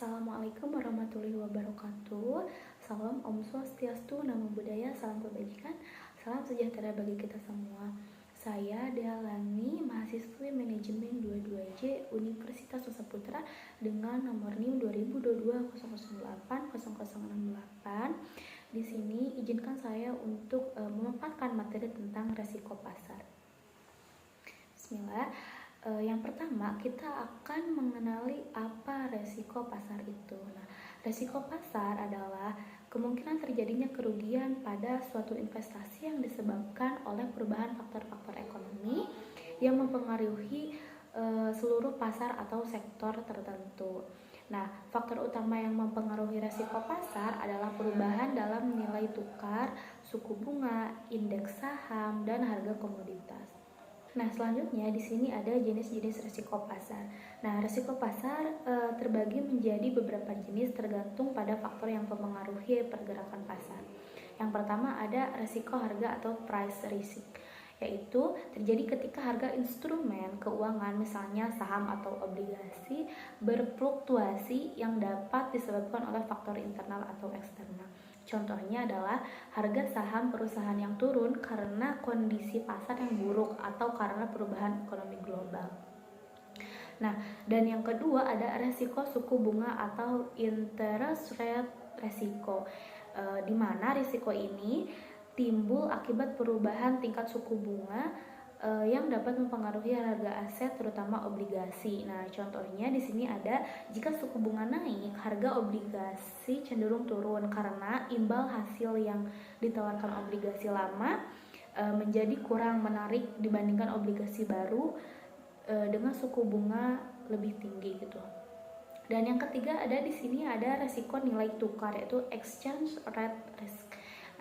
Assalamualaikum warahmatullahi wabarakatuh. Salam Om Swastiastu, Namo Buddhaya, salam kebajikan, salam sejahtera bagi kita semua. Saya Dealani, mahasiswi manajemen 22J Universitas Nusa Putra dengan nomor NIM 2022-008-0068. Di sini izinkan saya untuk memaparkan materi tentang resiko pasar. Bismillah. Yang pertama, kita akan mengenali apa resiko pasar itu. Nah, resiko pasar adalah kemungkinan terjadinya kerugian pada suatu investasi yang disebabkan oleh perubahan faktor-faktor ekonomi yang mempengaruhi seluruh pasar atau sektor tertentu. Nah, faktor utama yang mempengaruhi resiko pasar adalah perubahan dalam nilai tukar, suku bunga, indeks saham, dan harga komoditas. Nah, selanjutnya di sini ada jenis-jenis resiko pasar. Nah, resiko pasar terbagi menjadi beberapa jenis tergantung pada faktor yang mempengaruhi pergerakan pasar. Yang pertama ada resiko harga atau price risk, yaitu terjadi ketika harga instrumen keuangan misalnya saham atau obligasi berfluktuasi yang dapat disebabkan oleh faktor internal atau eksternal. Contohnya adalah harga saham perusahaan yang turun karena kondisi pasar yang buruk atau karena perubahan ekonomi global. Nah, dan yang kedua ada resiko suku bunga atau interest rate resiko, di mana risiko ini timbul akibat perubahan tingkat suku bunga yang dapat mempengaruhi harga aset terutama obligasi. Nah, contohnya di sini ada jika suku bunga naik, harga obligasi cenderung turun karena imbal hasil yang ditawarkan obligasi lama menjadi kurang menarik dibandingkan obligasi baru dengan suku bunga lebih tinggi gitu. Dan yang ketiga ada di sini ada resiko nilai tukar, yaitu exchange rate risk,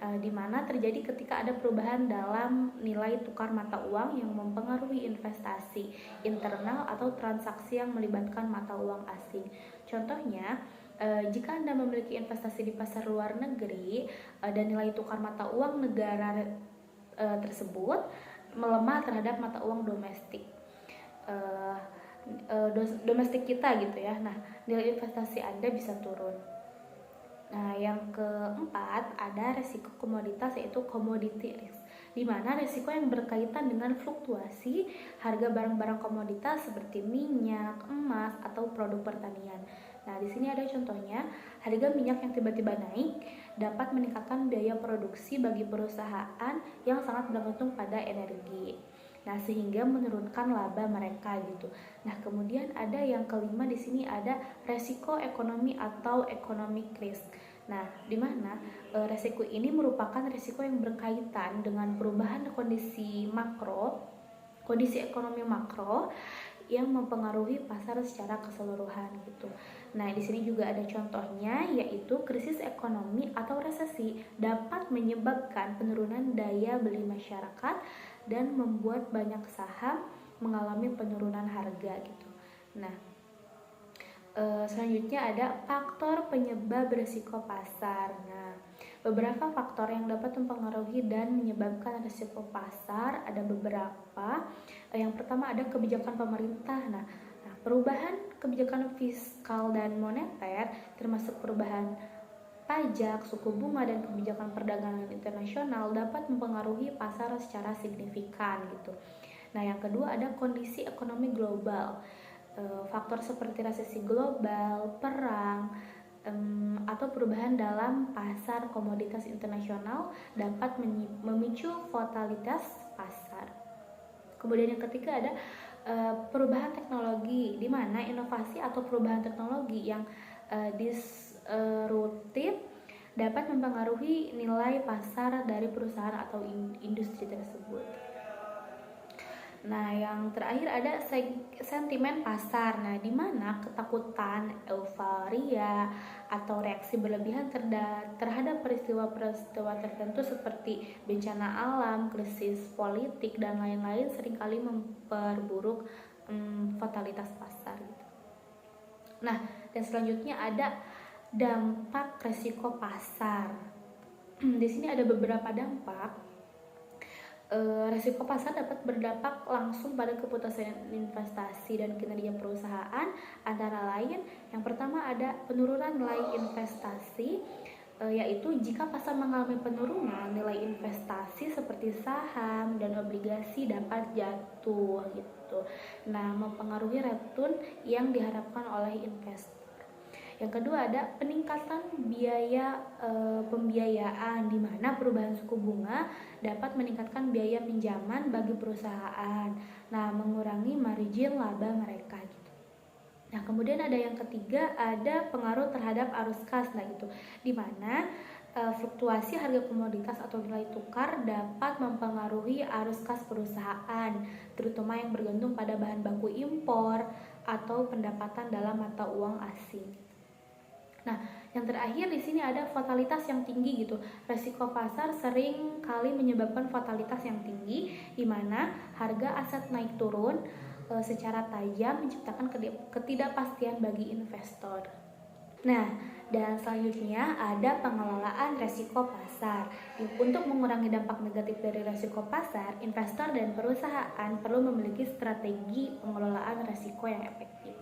di mana terjadi ketika ada perubahan dalam nilai tukar mata uang yang mempengaruhi investasi internal atau transaksi yang melibatkan mata uang asing. Contohnya, jika Anda memiliki investasi di pasar luar negeri dan nilai tukar mata uang negara tersebut melemah terhadap mata uang domestik domestik kita gitu ya. Nah, nilai investasi Anda bisa turun. Nah, yang keempat ada resiko komoditas, yaitu commodity risk, di mana resiko yang berkaitan dengan fluktuasi harga barang-barang komoditas seperti minyak, emas, atau produk pertanian. Nah, di sini ada contohnya, harga minyak yang tiba-tiba naik dapat meningkatkan biaya produksi bagi perusahaan yang sangat bergantung pada energi. Nah, sehingga menurunkan laba mereka gitu. Nah, kemudian ada yang kelima di sini ada resiko ekonomi atau economic risk. Nah, di mana resiko ini merupakan resiko yang berkaitan dengan perubahan kondisi ekonomi makro yang mempengaruhi pasar secara keseluruhan gitu. Nah, di sini juga ada contohnya, yaitu krisis ekonomi atau resesi dapat menyebabkan penurunan daya beli masyarakat dan membuat banyak saham mengalami penurunan harga gitu. Nah, selanjutnya ada faktor penyebab risiko pasar. Nah, beberapa faktor yang dapat mempengaruhi dan menyebabkan risiko pasar ada beberapa. Yang pertama ada kebijakan pemerintah. Nah, perubahan kebijakan fiskal dan moneter termasuk perubahan pajak, suku bunga, dan kebijakan perdagangan internasional dapat mempengaruhi pasar secara signifikan gitu. Nah, yang kedua ada kondisi ekonomi global. Faktor seperti resesi global, perang, atau perubahan dalam pasar komoditas internasional dapat memicu volatilitas pasar. Kemudian yang ketiga ada perubahan teknologi, di mana inovasi atau perubahan teknologi yang disruptif dapat mempengaruhi nilai pasar dari perusahaan atau industri tersebut. Nah, yang terakhir ada sentimen pasar. Nah, di mana ketakutan, euforia, atau reaksi berlebihan terhadap peristiwa-peristiwa tertentu seperti bencana alam, krisis politik, dan lain-lain seringkali memperburuk fatalitas pasar gitu. Nah, dan selanjutnya ada dampak resiko pasar. Di sini ada beberapa dampak. Resiko pasar dapat berdampak langsung pada keputusan investasi dan kinerja perusahaan, antara lain yang pertama ada penurunan nilai investasi, yaitu jika pasar mengalami penurunan nilai investasi seperti saham dan obligasi dapat jatuh gitu. Nah, mempengaruhi return yang diharapkan oleh investor. Yang kedua ada peningkatan biaya pembiayaan, di mana perubahan suku bunga dapat meningkatkan biaya pinjaman bagi perusahaan. Nah, mengurangi margin laba mereka gitu. Nah, kemudian ada yang ketiga, ada pengaruh terhadap arus kas, nah gitu, di mana fluktuasi harga komoditas atau nilai tukar dapat mempengaruhi arus kas perusahaan, terutama yang bergantung pada bahan baku impor atau pendapatan dalam mata uang asing. Nah, yang terakhir di sini ada fatalitas yang tinggi gitu. Resiko pasar sering kali menyebabkan fatalitas yang tinggi, di mana harga aset naik turun secara tajam, menciptakan ketidakpastian bagi investor. Nah, dan selanjutnya ada pengelolaan resiko pasar. Untuk mengurangi dampak negatif dari resiko pasar, investor dan perusahaan perlu memiliki strategi pengelolaan resiko yang efektif.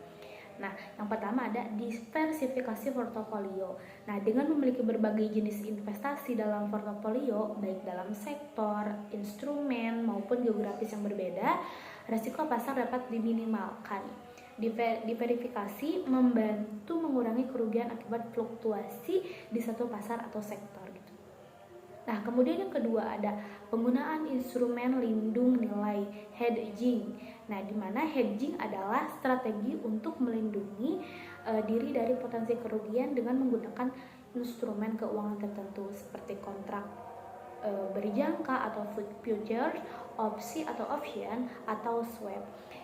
Nah, yang pertama ada diversifikasi portofolio. Nah, dengan memiliki berbagai jenis investasi dalam portofolio, baik dalam sektor, instrumen, maupun geografis yang berbeda, resiko pasar dapat diminimalkan. Diverifikasi membantu mengurangi kerugian akibat fluktuasi di satu pasar atau sektor gitu. Nah, kemudian yang kedua ada penggunaan instrumen lindung nilai, hedging. Nah, di mana hedging adalah strategi untuk melindungi diri dari potensi kerugian dengan menggunakan instrumen keuangan tertentu seperti kontrak berjangka atau futures, opsi atau option, atau swap.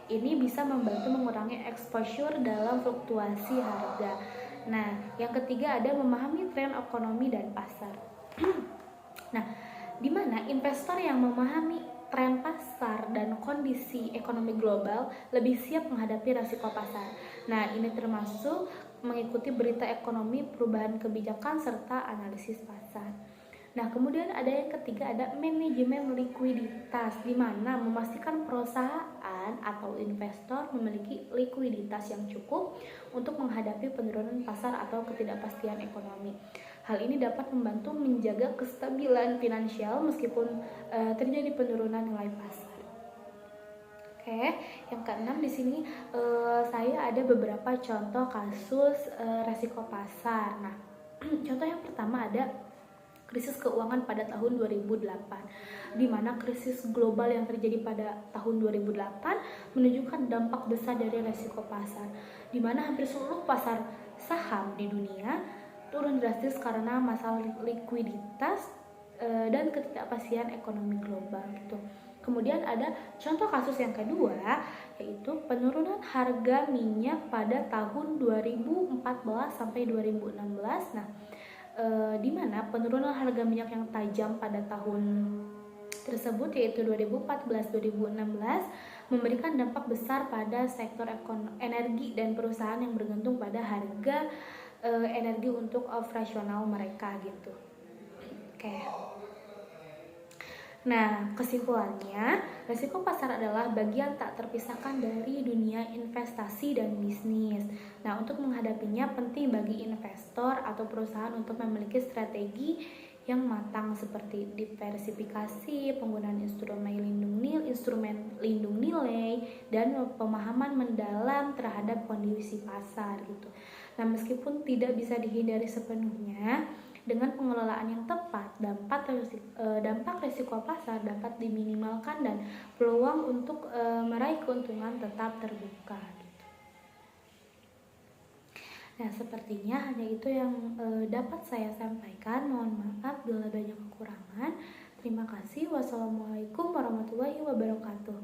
Ini bisa membantu mengurangi exposure dalam fluktuasi harga. Nah, yang ketiga ada memahami tren ekonomi dan pasar. Nah, di mana investor yang memahami tren pasar dan kondisi ekonomi global lebih siap menghadapi risiko pasar. Nah, ini termasuk mengikuti berita ekonomi, perubahan kebijakan, serta analisis pasar. Nah, kemudian ada yang ketiga, ada manajemen likuiditas, di mana memastikan perusahaan atau investor memiliki likuiditas yang cukup untuk menghadapi penurunan pasar atau ketidakpastian ekonomi. Hal ini dapat membantu menjaga kestabilan finansial meskipun terjadi penurunan nilai pasar. Oke, yang keenam di sini saya ada beberapa contoh kasus resiko pasar. Nah, contoh yang pertama ada krisis keuangan pada tahun 2008, di mana krisis global yang terjadi pada tahun 2008 menunjukkan dampak besar dari resiko pasar, di mana hampir seluruh pasar saham di dunia turun drastis karena masalah likuiditas dan ketidakpastian ekonomi global gitu. Kemudian ada contoh kasus yang kedua, yaitu penurunan harga minyak pada tahun 2014 sampai 2016. Nah, di mana penurunan harga minyak yang tajam pada tahun tersebut, yaitu 2014-2016, memberikan dampak besar pada sektor energi dan perusahaan yang bergantung pada harga energi untuk operasional mereka gitu. Oke. Nah, kesimpulannya, resiko pasar adalah bagian tak terpisahkan dari dunia investasi dan bisnis. Nah, untuk menghadapinya penting bagi investor atau perusahaan untuk memiliki strategi yang matang seperti diversifikasi, penggunaan instrumen lindung nilai, dan pemahaman mendalam terhadap kondisi pasar gitu. Nah, meskipun tidak bisa dihindari sepenuhnya, dengan pengelolaan yang tepat, dampak risiko pasar dapat diminimalkan dan peluang untuk meraih keuntungan tetap terbuka. Nah, sepertinya hanya itu yang dapat saya sampaikan. Mohon maaf bila banyak kekurangan. Terima kasih. Wassalamualaikum warahmatullahi wabarakatuh.